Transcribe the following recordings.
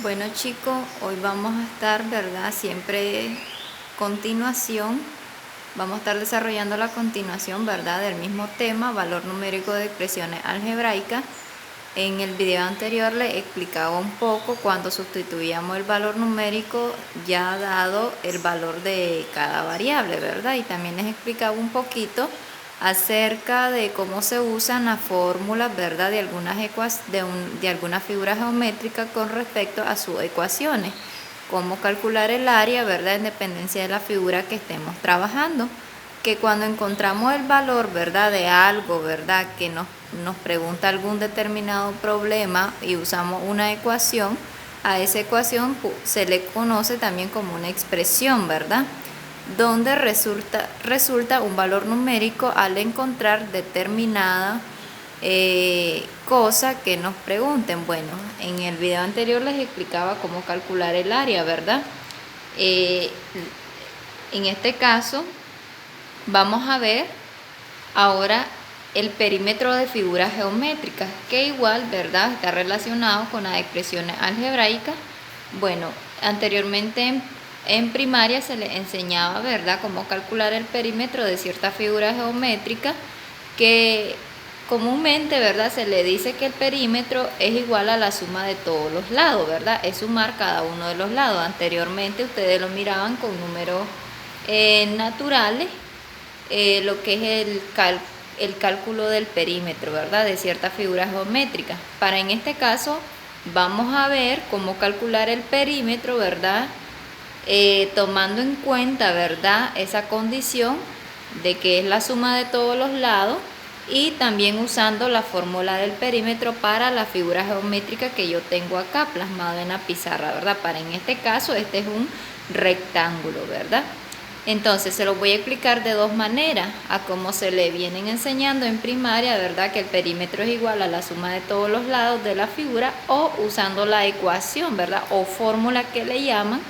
Bueno chicos, hoy vamos a estar, ¿verdad? Siempre continuación, vamos a estar desarrollando la continuación, ¿verdad? Del mismo tema, valor numérico de expresiones algebraicas. En el video anterior les explicaba un poco cuando sustituíamos el valor numérico ya dado el valor de cada variable, ¿verdad? Y también les explicaba un poquito acerca de cómo se usan las fórmulas, ¿verdad? De algunas figuras geométricas con respecto a sus ecuaciones. Cómo calcular el área, ¿verdad? En dependencia de la figura que estemos trabajando. Que cuando encontramos el valor, ¿verdad? De algo, ¿verdad? Que nos pregunta algún determinado problema y usamos una ecuación, a esa ecuación se le conoce también como una expresión, ¿verdad? Donde resulta un valor numérico al encontrar determinada cosa que nos pregunten. Bueno, en el video anterior les explicaba cómo calcular el área, ¿verdad? En este caso vamos a ver ahora el perímetro de figuras geométricas, que igual, ¿verdad?, está relacionado con las expresiones algebraicas. Bueno, anteriormente en primaria se les enseñaba, ¿verdad?, cómo calcular el perímetro de ciertas figuras geométricas, que comúnmente, ¿verdad?, se le dice que el perímetro es igual a la suma de todos los lados, ¿verdad? Es sumar cada uno de los lados. Anteriormente ustedes lo miraban con números naturales, lo que es el cálculo del perímetro, ¿verdad?, de ciertas figuras geométricas. Para en este caso vamos a ver cómo calcular el perímetro, ¿verdad?, tomando en cuenta, ¿verdad?, esa condición de que es la suma de todos los lados, y también usando la fórmula del perímetro para la figura geométrica que yo tengo acá plasmado en la pizarra, ¿verdad? Para en este caso este es un rectángulo, ¿verdad? Entonces se lo voy a explicar de dos maneras, a cómo se le vienen enseñando en primaria, ¿verdad?, que el perímetro es igual a la suma de todos los lados de la figura, o usando la ecuación, ¿verdad?, o fórmula que le llaman,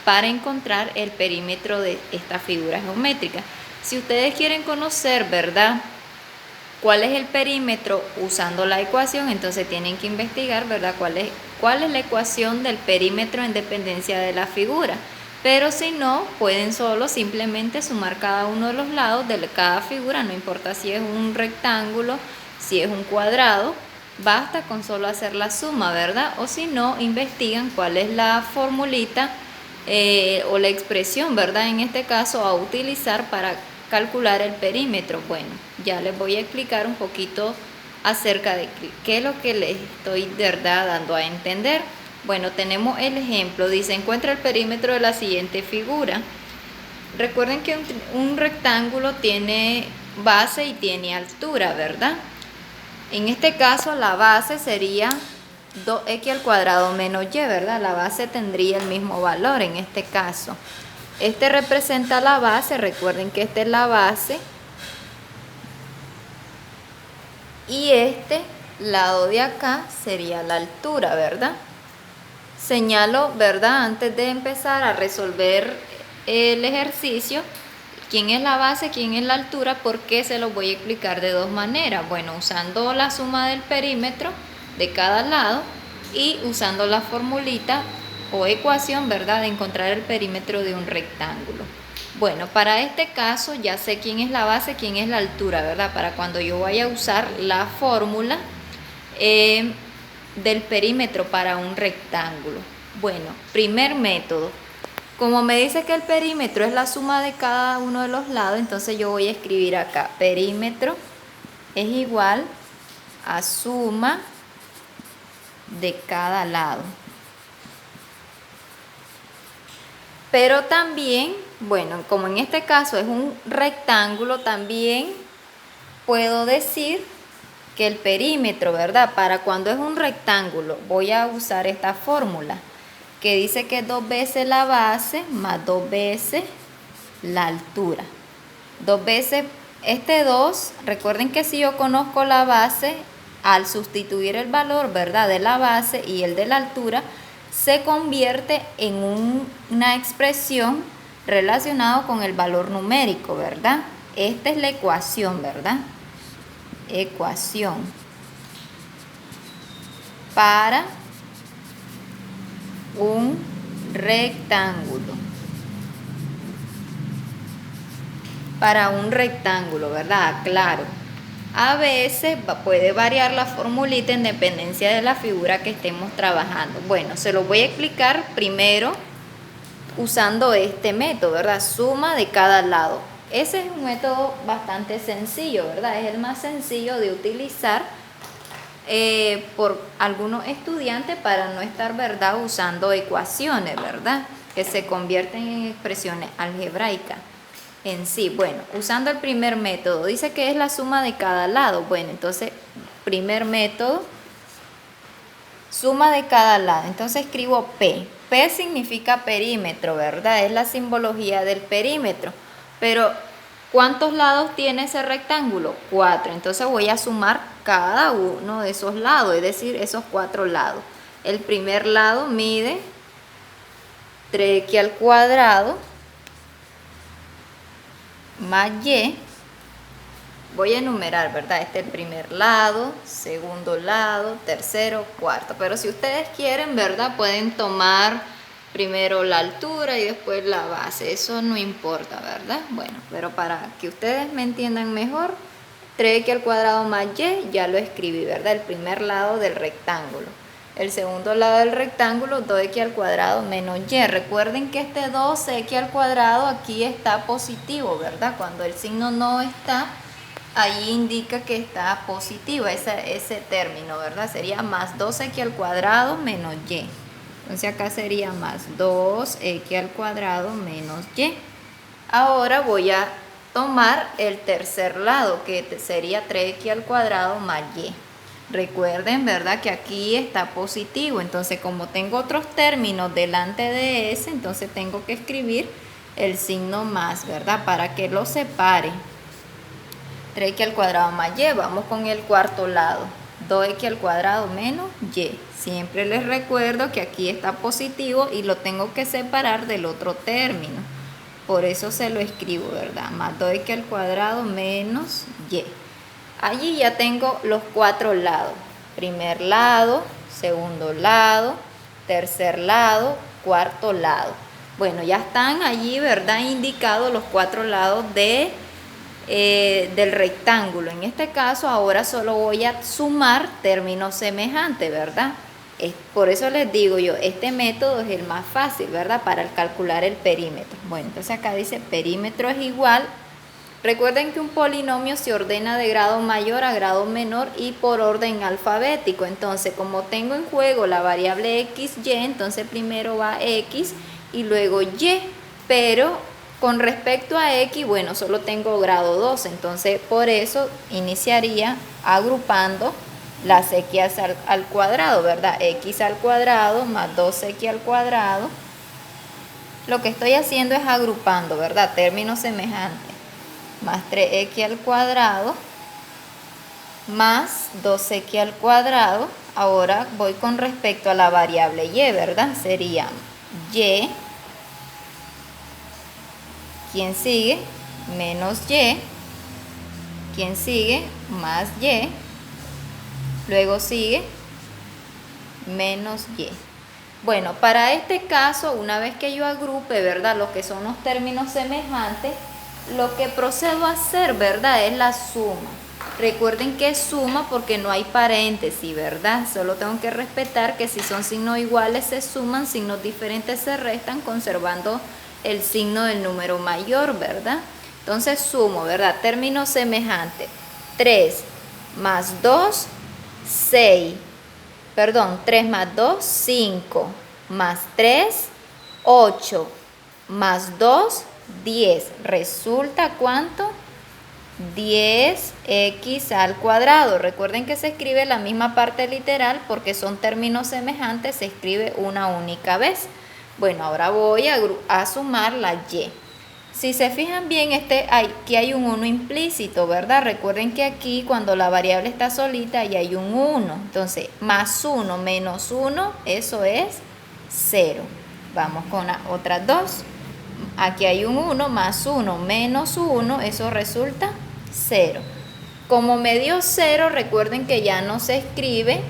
para encontrar el perímetro de esta figura geométrica. Si ustedes quieren conocer, ¿verdad?, cuál es el perímetro usando la ecuación, entonces tienen que investigar, ¿verdad?, cuál es la ecuación del perímetro en dependencia de la figura. Pero si no, pueden solo simplemente sumar cada uno de los lados de cada figura, no importa si es un rectángulo, si es un cuadrado, basta con solo hacer la suma, ¿verdad? O si no, investigan cuál es la formulita o la expresión, ¿verdad?, en este caso a utilizar para calcular el perímetro. Bueno, ya les voy a explicar un poquito acerca de qué es lo que les estoy, ¿verdad?, dando a entender. Bueno, tenemos el ejemplo, dice: encuentra el perímetro de la siguiente figura. Recuerden que un rectángulo tiene base y tiene altura, ¿verdad? En este caso la base sería 2x al cuadrado menos y, ¿verdad? La base tendría el mismo valor en este caso. Este representa la base, recuerden que esta es la base, y este lado de acá sería la altura, ¿verdad? Señalo, ¿verdad?, antes de empezar a resolver el ejercicio, quién es la base, quién es la altura, porque se lo voy a explicar de dos maneras. Bueno, usando la suma del perímetro de cada lado y usando la formulita o ecuación, ¿verdad?, de encontrar el perímetro de un rectángulo. Bueno, para este caso ya sé quién es la base, quién es la altura, ¿verdad?, para cuando yo vaya a usar la fórmula del perímetro para un rectángulo. Bueno, primer método. Como me dice que el perímetro es la suma de cada uno de los lados, entonces yo voy a escribir acá: perímetro es igual a suma de cada lado. Pero también, bueno, como en este caso es un rectángulo, también puedo decir que el perímetro, ¿verdad?, para cuando es un rectángulo, voy a usar esta fórmula que dice que es 2 veces la base más 2 veces la altura. 2 veces este 2, recuerden que si yo conozco la base, al sustituir el valor, ¿verdad?, de la base y el de la altura, se convierte en una expresión relacionada con el valor numérico, ¿verdad? Esta es la ecuación, ¿verdad? Ecuación para un rectángulo. Para un rectángulo, ¿verdad? Claro. A veces puede variar la formulita en dependencia de la figura que estemos trabajando. Bueno, se lo voy a explicar primero usando este método, ¿verdad? Suma de cada lado. Ese es un método bastante sencillo, ¿verdad? Es el más sencillo de utilizar por algunos estudiantes para no estar, ¿verdad?, usando ecuaciones, ¿verdad?, que se convierten en expresiones algebraicas en sí. Bueno, usando el primer método, dice que es la suma de cada lado. Bueno, entonces, primer método, suma de cada lado. Entonces escribo P. P significa perímetro, ¿verdad? Es la simbología del perímetro. Pero, ¿cuántos lados tiene ese rectángulo? 4. Entonces voy a sumar cada uno de esos lados, es decir, esos 4 lados. El primer lado mide 3x al cuadrado más y. Voy a enumerar, ¿verdad? Este es el primer lado, segundo lado, tercero, cuarto. Pero si ustedes quieren, ¿verdad?, pueden tomar primero la altura y después la base. Eso no importa, ¿verdad? Bueno, pero para que ustedes me entiendan mejor, 3x al cuadrado más y, ya lo escribí, ¿verdad? El primer lado del rectángulo. El segundo lado del rectángulo, 2x al cuadrado menos y. Recuerden que este 2x al cuadrado aquí está positivo, ¿verdad? Cuando el signo no está, ahí indica que está positivo ese término, ¿verdad? Sería más 2x al cuadrado menos y. Entonces acá sería más 2x al cuadrado menos y. Ahora voy a tomar el tercer lado, que sería 3x al cuadrado más y. Recuerden, ¿verdad?, que aquí está positivo. Entonces, como tengo otros términos delante de ese, entonces tengo que escribir el signo más, ¿verdad?, para que lo separe. 3x al cuadrado más y. Vamos con el cuarto lado. 2x al cuadrado menos y. Siempre les recuerdo que aquí está positivo y lo tengo que separar del otro término. Por eso se lo escribo, ¿verdad? Más 2x al cuadrado menos y. Allí ya tengo los 4 lados. Primer lado, segundo lado, tercer lado, cuarto lado. Bueno, ya están allí, ¿verdad?, indicados los 4 lados del rectángulo. En este caso ahora solo voy a sumar términos semejantes, ¿verdad? Por eso les digo yo, este método es el más fácil, ¿verdad?, para calcular el perímetro. Bueno, entonces acá dice perímetro es igual. Recuerden que un polinomio se ordena de grado mayor a grado menor y por orden alfabético. Entonces, como tengo en juego la variable x, y, entonces primero va x y luego y. Pero con respecto a x, bueno, solo tengo grado 2. Entonces, por eso iniciaría agrupando las x al cuadrado, ¿verdad? X al cuadrado más 2x al cuadrado. Lo que estoy haciendo es agrupando, ¿verdad?, términos semejantes. Más 3x al cuadrado más 2x al cuadrado. Ahora voy con respecto a la variable y, ¿verdad? Sería y, ¿quién sigue? Menos y, ¿quién sigue? Más y, luego sigue menos y. Bueno, para este caso, una vez que yo agrupe, ¿verdad?, lo que son los términos semejantes, lo que procedo a hacer, ¿verdad?, es la suma. Recuerden que es suma porque no hay paréntesis, ¿verdad? Solo tengo que respetar que si son signos iguales se suman, signos diferentes se restan, conservando el signo del número mayor, ¿verdad? Entonces sumo, ¿verdad? Términos semejantes. 3 más 2, 6. Perdón, 3 más 2, 5. Más 3, 8. Más 2, 10. ¿Resulta cuánto? 10x al cuadrado. Recuerden que se escribe la misma parte literal porque son términos semejantes, se escribe una única vez. Bueno, ahora voy a sumar la y. Si se fijan bien, aquí hay un 1 implícito, ¿verdad? Recuerden que aquí cuando la variable está solita ya hay un 1. Entonces, más 1 menos 1, eso es 0. Vamos con las otras dos. Aquí hay un 1 más 1 menos 1, eso resulta 0. Como me dio 0, recuerden que ya no se escribe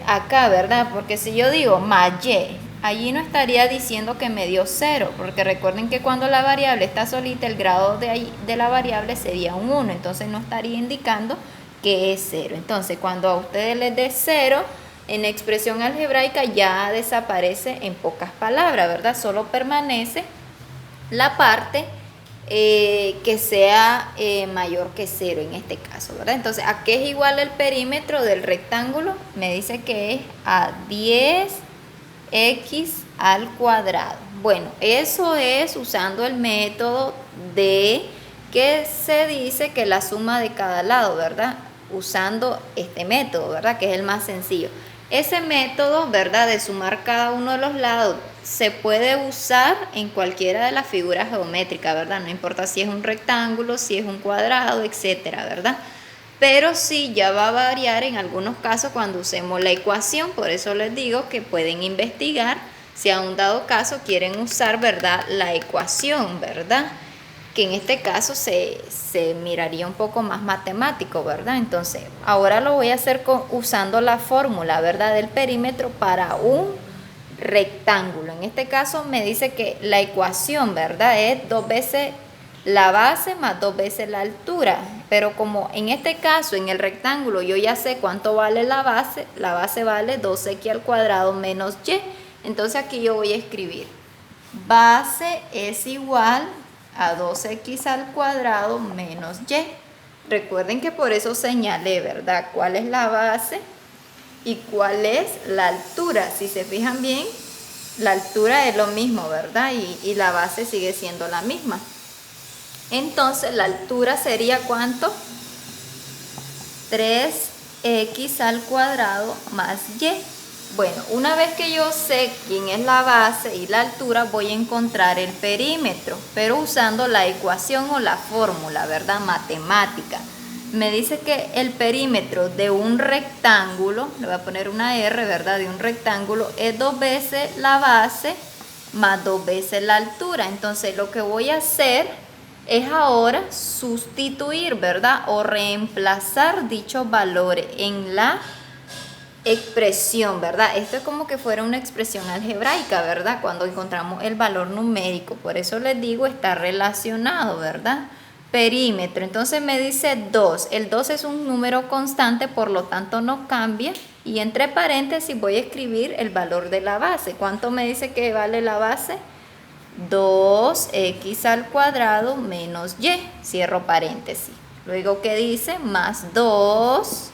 acá, ¿verdad? Porque si yo digo más y, allí no estaría diciendo que me dio 0, porque recuerden que cuando la variable está solita, el grado de la variable sería un 1, entonces no estaría indicando que es 0. Entonces, cuando a ustedes les dé 0, en expresión algebraica ya desaparece en pocas palabras, ¿verdad? Solo permanece la parte que sea mayor que 0 en este caso, ¿verdad? Entonces, ¿a qué es igual el perímetro del rectángulo? Me dice que es a 10x al cuadrado. Bueno, eso es usando el método de que se dice que la suma de cada lado, ¿verdad? Usando este método, ¿verdad? Que es el más sencillo. Ese método, ¿verdad? De sumar cada uno de los lados se puede usar en cualquiera de las figuras geométricas, ¿verdad? No importa si es un rectángulo, si es un cuadrado, etcétera, ¿verdad? Pero sí ya va a variar en algunos casos cuando usemos la ecuación, por eso les digo que pueden investigar si a un dado caso quieren usar, ¿verdad? La ecuación, ¿verdad? Que en este caso se miraría un poco más matemático, ¿verdad? Entonces, ahora lo voy a hacer usando la fórmula, ¿verdad? Del perímetro para un rectángulo. En este caso me dice que la ecuación, ¿verdad? Es 2 veces la base más 2 veces la altura. Pero como en este caso, en el rectángulo, yo ya sé cuánto vale la base vale 2x al cuadrado menos y. Entonces aquí yo voy a escribir base es igual a 2x al cuadrado menos y. Recuerden que por eso señalé, ¿verdad? ¿Cuál es la base y cuál es la altura? Si se fijan bien, la altura es lo mismo, ¿verdad? Y la base sigue siendo la misma. Entonces, la altura sería ¿cuánto? 3x al cuadrado más y. Bueno, una vez que yo sé quién es la base y la altura, voy a encontrar el perímetro, pero usando la ecuación o la fórmula, ¿verdad? Matemática. Me dice que el perímetro de un rectángulo, le voy a poner una R, ¿verdad? De un rectángulo es 2 veces la base más 2 veces la altura. Entonces, lo que voy a hacer es ahora sustituir, ¿verdad? O reemplazar dichos valores en la expresión, ¿verdad? Esto es como que fuera una expresión algebraica, ¿verdad? Cuando encontramos el valor numérico, por eso les digo, está relacionado, ¿verdad? Perímetro, entonces me dice 2, el 2 es un número constante, por lo tanto no cambia, y entre paréntesis voy a escribir el valor de la base. ¿Cuánto me dice que vale la base? 2x al cuadrado menos y, cierro paréntesis. Luego, ¿qué dice? Más 2.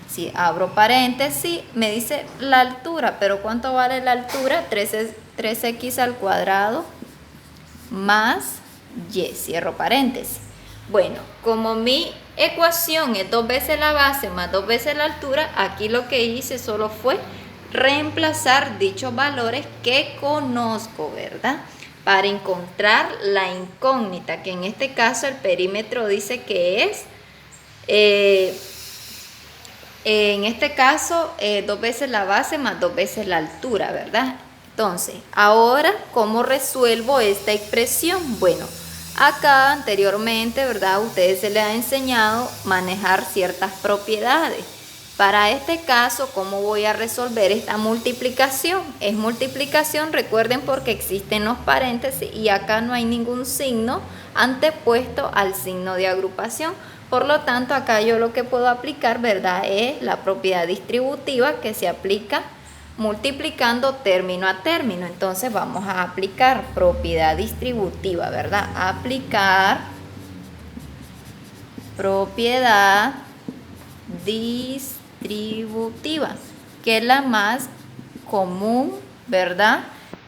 Si abro paréntesis, me dice la altura, pero ¿cuánto vale la altura? 3x al cuadrado más y, cierro paréntesis. Bueno, como mi ecuación es 2 veces la base más 2 veces la altura, aquí lo que hice solo fue reemplazar dichos valores que conozco, ¿verdad? Para encontrar la incógnita, que en este caso el perímetro dice que es... en este caso, 2 veces la base más 2 veces la altura, ¿verdad? Entonces, ahora, ¿cómo resuelvo esta expresión? Bueno, acá anteriormente, ¿verdad? A ustedes se les ha enseñado manejar ciertas propiedades. Para este caso, ¿cómo voy a resolver esta multiplicación? Es multiplicación, recuerden, porque existen los paréntesis y acá no hay ningún signo antepuesto al signo de agrupación. Por lo tanto, acá yo lo que puedo aplicar, ¿verdad? Es la propiedad distributiva que se aplica multiplicando término a término. Entonces vamos a aplicar propiedad distributiva, ¿verdad? Aplicar propiedad distributiva, que es la más común, ¿verdad?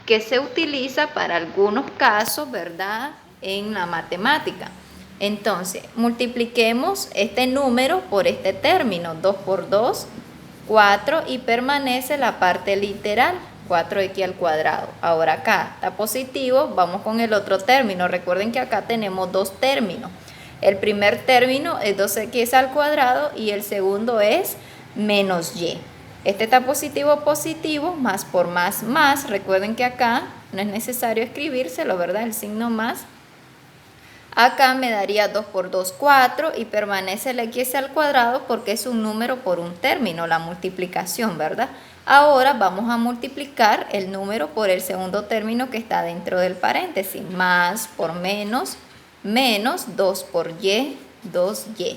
Que se utiliza para algunos casos, ¿verdad? En la matemática. Entonces, multipliquemos este número por este término, 2 por 2, 4, y permanece la parte literal, 4x al cuadrado. Ahora acá está positivo, vamos con el otro término. Recuerden que acá tenemos dos términos. El primer término es 2x al cuadrado y el segundo es menos y. Este está positivo, positivo, más por más, más. Recuerden que acá no es necesario escribírselo, ¿verdad? El signo más. Acá me daría 2 por 2, 4 y permanece el x al cuadrado porque es un número por un término, la multiplicación, ¿verdad? Ahora vamos a multiplicar el número por el segundo término que está dentro del paréntesis. Más por menos, menos 2 por y, 2y.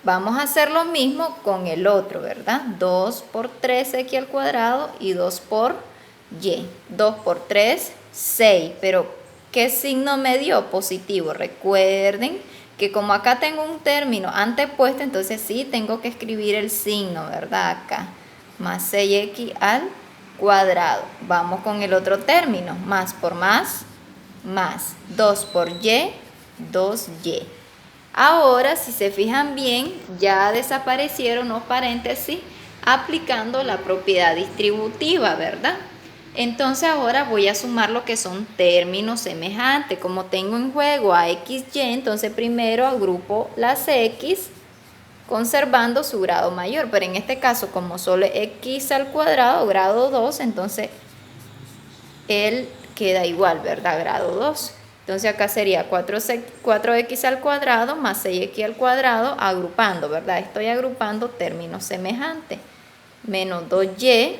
Vamos a hacer lo mismo con el otro, ¿verdad? 2 por 3x al cuadrado y 2 por y. 2 por 3, 6, pero ¿qué signo me dio? Positivo. Recuerden que como acá tengo un término antepuesto, entonces sí tengo que escribir el signo, ¿verdad? Acá. Más 6x al cuadrado. Vamos con el otro término. Más por más, más. 2 por y, 2y. Ahora, si se fijan bien, ya desaparecieron los paréntesis aplicando la propiedad distributiva, ¿verdad? Entonces ahora voy a sumar lo que son términos semejantes. Como tengo en juego a x, y, entonces primero agrupo las x conservando su grado mayor. Pero en este caso, como solo es x al cuadrado, grado 2, entonces él queda igual, ¿verdad? Grado 2. Entonces acá sería 4x al cuadrado más 6x al cuadrado agrupando, ¿verdad? Estoy agrupando términos semejantes. Menos 2y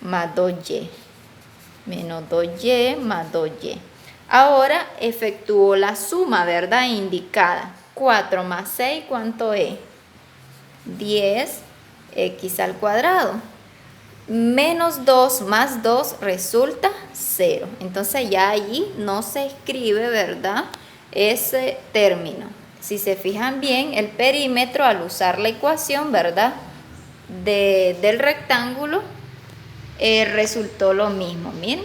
más 2y. Menos 2y más 2y. Ahora efectúo la suma, ¿verdad? Indicada. 4 más 6, ¿cuánto es? 10x al cuadrado. Menos 2 más 2 resulta 0. Entonces ya ahí no se escribe, ¿verdad? Ese término. Si se fijan bien, el perímetro al usar la ecuación, ¿verdad? Del rectángulo resultó lo mismo. Miren,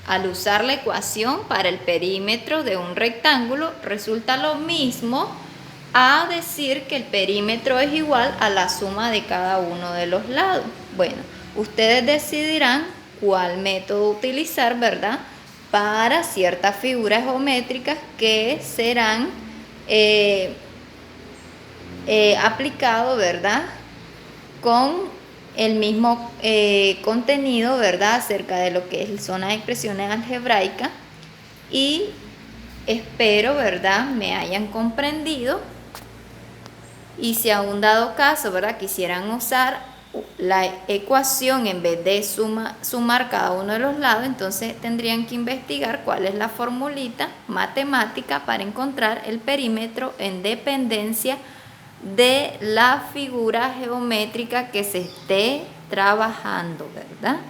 al usar la ecuación para el perímetro de un rectángulo resulta lo mismo a decir que el perímetro es igual a la suma de cada uno de los lados. Bueno, ustedes decidirán cuál método utilizar, ¿verdad? Para ciertas figuras geométricas que serán aplicados, ¿verdad? Con el mismo contenido, ¿verdad? Acerca de lo que son las expresiones algebraicas. Y espero, ¿verdad?, me hayan comprendido. Y si a un dado caso, ¿verdad?, quisieran usar la ecuación en vez de sumar cada uno de los lados, entonces tendrían que investigar cuál es la formulita matemática para encontrar el perímetro en dependencia de la figura geométrica que se esté trabajando, ¿verdad?